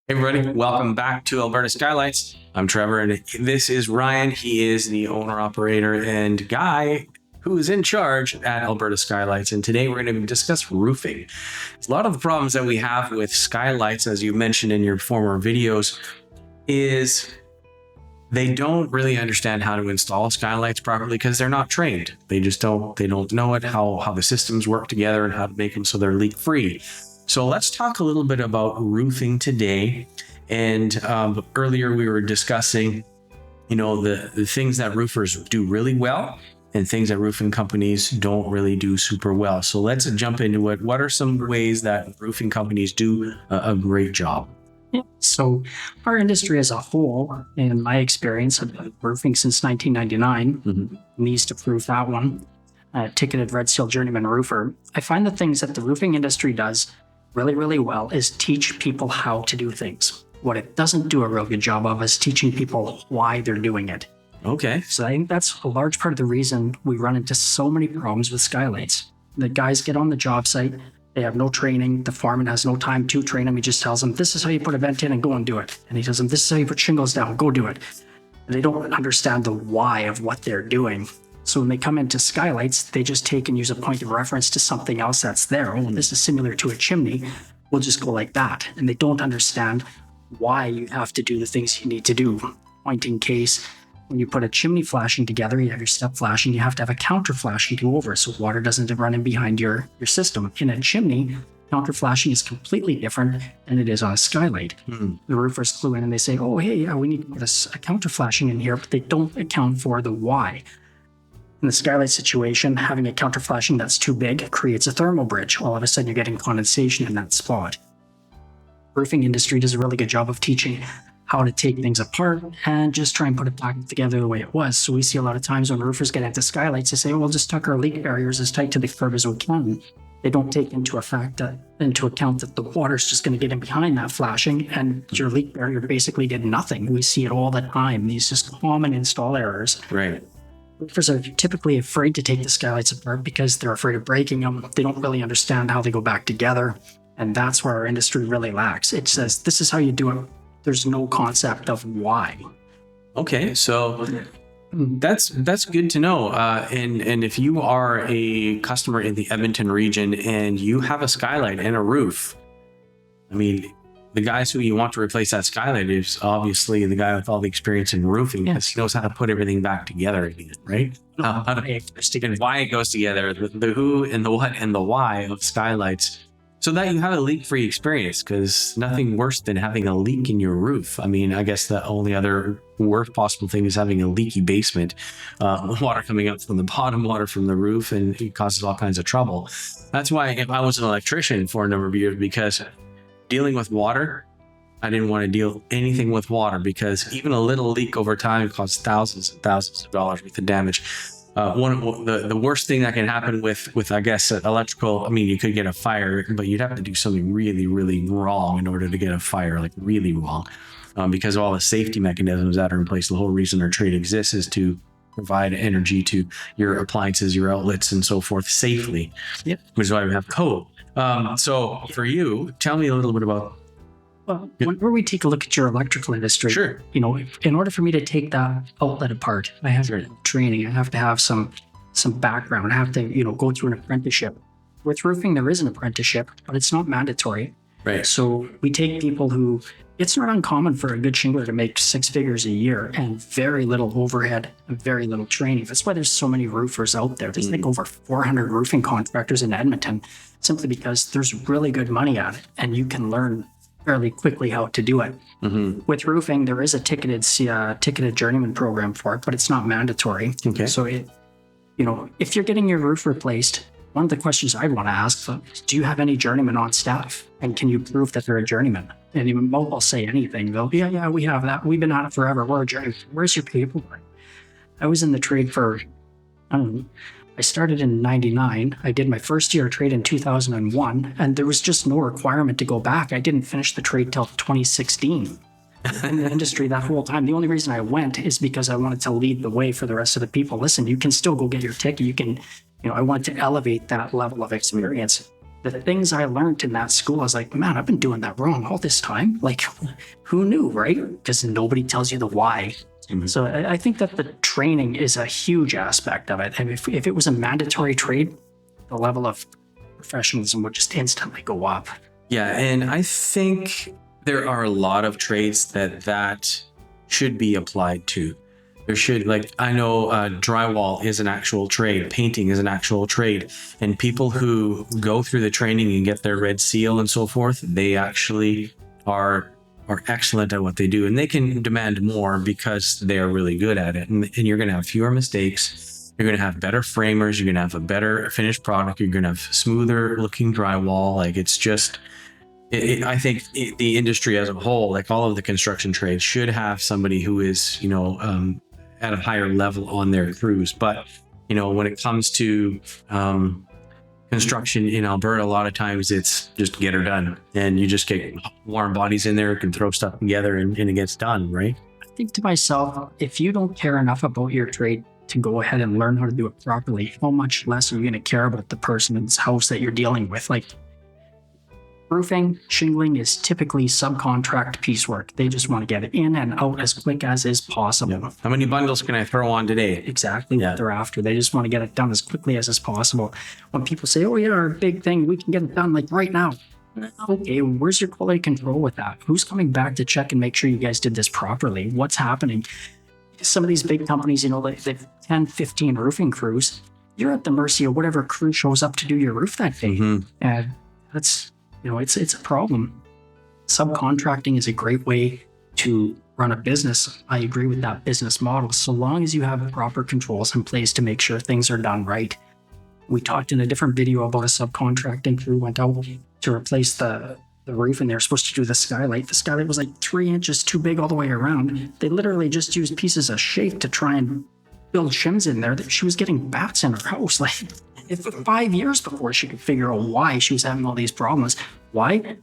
Hey everybody, welcome back to Alberta Skylights. I'm Trevor and this is Ryan. He is the owner, operator, and guy who is in charge at Alberta Skylights. And today we're going to discuss roofing. A lot of the problems that we have with skylights, as you mentioned in your former videos, is they don't really understand how to install skylights properly because they're not trained. They don't know it, how the systems work together and how to make them so they're leak free. So let's talk a little bit about roofing today. And earlier we were discussing, the things that roofers do really well and things that roofing companies don't really do super well. So let's jump into it. What are some ways that roofing companies do a great job? Yeah. So our industry as a whole, in my experience, I've been roofing since 1999, needs to prove that one, ticketed Red Seal Journeyman roofer. I find the things that the roofing industry does really, really well is teach people how to do things. What it doesn't do a real good job of is teaching people why they're doing it. Okay. So I think that's a large part of the reason we run into so many problems with skylights. The guys get on the job site, they have no training, the foreman has no time to train them, he just tells them, this is how you put a vent in and go and do it. And he tells them, this is how you put shingles down, go do it. And they don't understand the why of what they're doing. So when they come into skylights, they just take and use a point of reference to something else that's there. Oh, this is similar to a chimney. We'll just go like that. And they don't understand why you have to do the things you need to do. Pointing case, when you put a chimney flashing together, you have your step flashing, you have to have a counter flashing go over so water doesn't run in behind your system. In a chimney, counter flashing is completely different than it is on a skylight. The roofers clue in and they say, oh, hey, yeah, we need to put a counter flashing in here, but they don't account for the why. In the skylight situation, having a counter flashing that's too big creates a thermal bridge. All of a sudden, you're getting condensation in that spot. Roofing industry does a really good job of teaching how to take things apart and just try and put it back together the way it was. So we see a lot of times when roofers get into skylights, they say, well, just tuck our leak barriers as tight to the curb as we can. They don't take into account that the water's just going to get in behind that flashing and your leak barrier basically did nothing. We see it all the time. These just common install errors. Right. Roofers are typically afraid to take the skylights apart because they're afraid of breaking them. They don't really understand how they go back together. And that's where our industry really lacks. It says, this is how you do it. There's no concept of why. Okay, so that's good to know. And if you are a customer in the Edmonton region and you have a skylight and a roof, I mean, the guys who you want to replace that skylight is obviously the guy with all the experience in roofing because he knows how to put everything back together again, right? Why it goes together, the who and the what and the why of skylights, so that you have a leak-free experience, because nothing worse than having a leak in your roof. I mean, I guess the only other worst possible thing is having a leaky basement, water coming up from the bottom, water from the roof, and it causes all kinds of trouble. That's why if I was an electrician for a number of years, because dealing with water, I didn't want to deal anything with water because even a little leak over time causes thousands and thousands of dollars worth of damage. The worst thing that can happen with I guess electrical, I mean, you could get a fire, but you'd have to do something really, really wrong in order to get a fire, like really wrong, because of all the safety mechanisms that are in place. The whole reason our trade exists is to provide energy to your appliances, your outlets, and so forth safely. Yep. Which is why we have code. So for you, tell me a little bit about. Well, whenever we take a look at your electrical industry, sure. In order for me to take that outlet apart, I have to have training. I have to have some background. I have to, go through an apprenticeship. With roofing, there is an apprenticeship, but it's not mandatory. Right. So we take people who, it's not uncommon for a good shingler to make 6 figures a year and very little overhead and very little training. That's why there's so many roofers out there. There's like over 400 roofing contractors in Edmonton, simply because there's really good money at it and you can learn fairly quickly how to do it. With roofing, there is a ticketed journeyman program for it, but it's not mandatory. Okay. So if you're getting your roof replaced, one of the questions I'd want to ask is, do you have any journeymen on staff? And can you prove that they're a journeyman? And even will say anything. They'll be, yeah, we have that. We've been at it forever. We're a journeyman. Where's your paperwork? I was in the trade for, I started in 99. I did my first year of trade in 2001, and there was just no requirement to go back. I didn't finish the trade till 2016. In the industry that whole time. The only reason I went is because I wanted to lead the way for the rest of the people. Listen, you can still go get your ticket. You can, I wanted to elevate that level of experience. the things I learned in that school, I was like, man, I've been doing that wrong all this time. Like, who knew, right? Because nobody tells you the why. So I think that the training is a huge aspect of it. And if it was a mandatory trade, the level of professionalism would just instantly go up. Yeah, and I think there are a lot of trades that should be applied to. There should, like, I know drywall is an actual trade, painting is an actual trade, and people who go through the training and get their red seal and so forth, they actually are excellent at what they do, and they can demand more because they are really good at it. And you're going to have fewer mistakes. You're going to have better framers. You're going to have a better finished product. You're going to have smoother looking drywall. Like, it's just, I think the industry as a whole, like all of the construction trades, should have somebody who is, at a higher level on their crews. But, when it comes to construction in Alberta, a lot of times it's just get her done, and you just get warm bodies in there, can throw stuff together, and it gets done, right? I think to myself, if you don't care enough about your trade to go ahead and learn how to do it properly, how much less are you going to care about the person's house that you're dealing with? Like, roofing, shingling is typically subcontract piecework. They just want to get it in and out as quick as is possible. Yeah. How many bundles can I throw on today? Exactly what they're after. They just want to get it done as quickly as is possible. When people say, oh yeah, our big thing, we can get it done like right now. Okay, where's your quality control with that? Who's coming back to check and make sure you guys did this properly? What's happening? Some of these big companies, they've 10, 15 roofing crews. You're at the mercy of whatever crew shows up to do your roof that day. And that's, it's a problem. Subcontracting is a great way to run a business. I agree with that business model, so long as you have proper controls in place to make sure things are done right. We talked in a different video about a subcontracting crew went out to replace the roof, and they were supposed to do the skylight. The skylight was like 3 inches too big all the way around. They literally just used pieces of shake to try and build shims in there. That she was getting bats in her house. Like, 5 years before she could figure out why she was having all these problems. Why?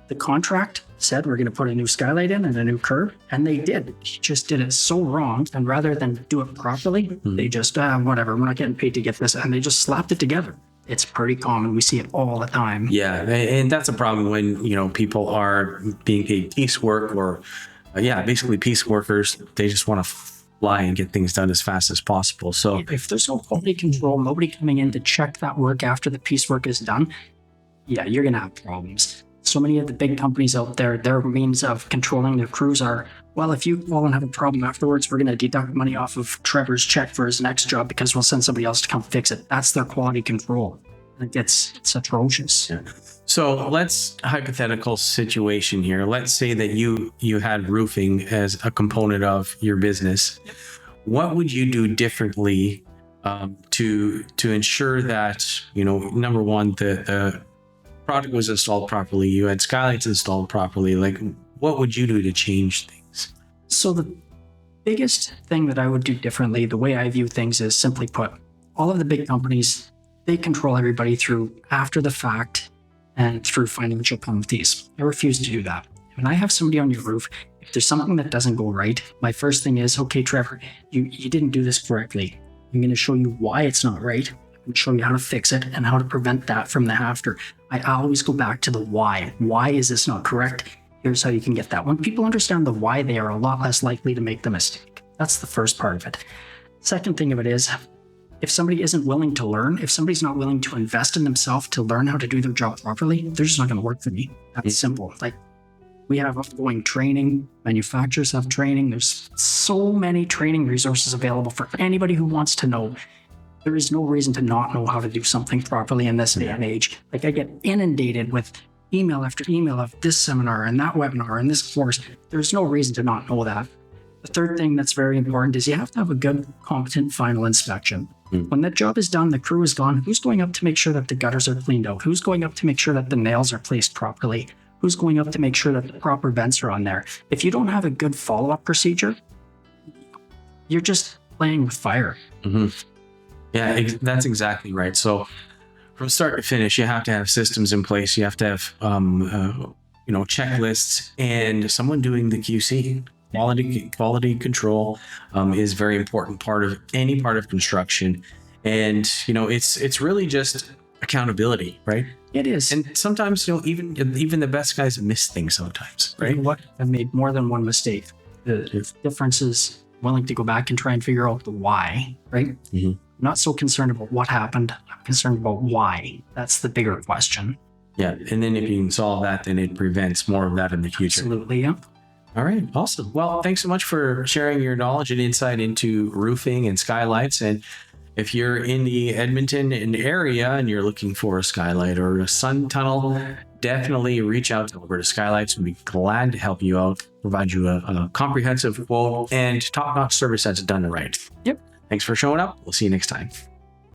The contract said we're going to put a new skylight in and a new curb, and they did. She just did it so wrong, and rather than do it properly, they just, whatever, we're not getting paid to get this, and they just slapped it together. It's pretty common. We see it all the time. Yeah, and that's a problem when, people are being paid piecework or, basically piece workers. They just want to fly and get things done as fast as possible. So if there's no quality control, nobody coming in to check that work after the piecework is done, you're going to have problems. So many of the big companies out there, their means of controlling their crews are, well, if you call and have a problem afterwards, we're going to deduct money off of Trevor's check for his next job because we'll send somebody else to come fix it. That's their quality control. Like, it's atrocious. Yeah. So let's hypothetical situation here. Let's say that you had roofing as a component of your business. What would you do differently to ensure that, number one, the product was installed properly, you had skylights installed properly? Like, what would you do to change things? So the biggest thing that I would do differently, the way I view things is, simply put, all of the big companies, they control everybody through after the fact and through financial penalties. I refuse to do that. When I have somebody on your roof, if there's something that doesn't go right, my first thing is, okay, Trevor, you didn't do this correctly. I'm going to show you why it's not right. I'm going to show you how to fix it and how to prevent that from the after. I always go back to the why. Why is this not correct? Here's how you can get that. When people understand the why, they are a lot less likely to make the mistake. That's the first part of it. Second thing of it is, if somebody isn't willing to learn, if somebody's not willing to invest in themselves to learn how to do their job properly, they're just not going to work for me. That's simple. Like, we have ongoing training. Manufacturers have training. There's so many training resources available for anybody who wants to know. There is no reason to not know how to do something properly in this day and age. Like, I get inundated with email after email of this seminar and that webinar and this course. There's no reason to not know that. The third thing that's very important is you have to have a good, competent final inspection. When that job is done, the crew is gone. Who's going up to make sure that the gutters are cleaned out? Who's going up to make sure that the nails are placed properly? Who's going up to make sure that the proper vents are on there? If you don't have a good follow-up procedure, you're just playing with fire. Yeah, that's exactly right. So from start to finish, you have to have systems in place. You have to have, checklists and someone doing the QC. Quality control is a very important part of any part of construction. And, it's really just accountability, right? It is. And sometimes, even the best guys miss things sometimes, You right? know what? I've made more than one mistake. The difference is willing to go back and try and figure out the why, right? Mhm. I'm not so concerned about what happened. I'm concerned about why. That's the bigger question. Yeah. And then if you can solve that, then it prevents more of that in the future. Absolutely, yeah. All right. Awesome. Well, thanks so much for sharing your knowledge and insight into roofing and skylights. And if you're in the Edmonton area and you're looking for a skylight or a sun tunnel, definitely reach out to Alberta Skylights. We'd be glad to help you out, provide you a comprehensive quote and top-notch service that's done right. Yep. Thanks for showing up. We'll see you next time.